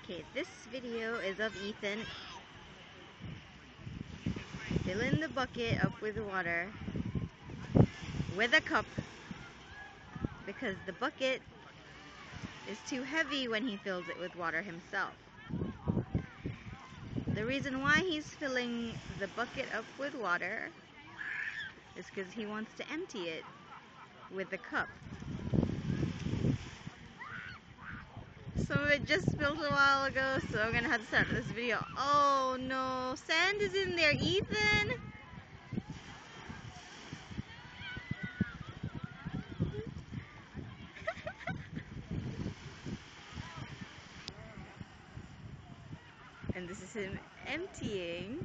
Okay, this video is of Ethan filling the bucket up with water with a cup because the bucket is too heavy when he fills it with water himself. The reason why he's filling the bucket up with water is because he wants to empty it with the cup. Some of it just spilled a while ago, so I'm gonna have to start this video. Oh no, sand is in there, Ethan! And this is him emptying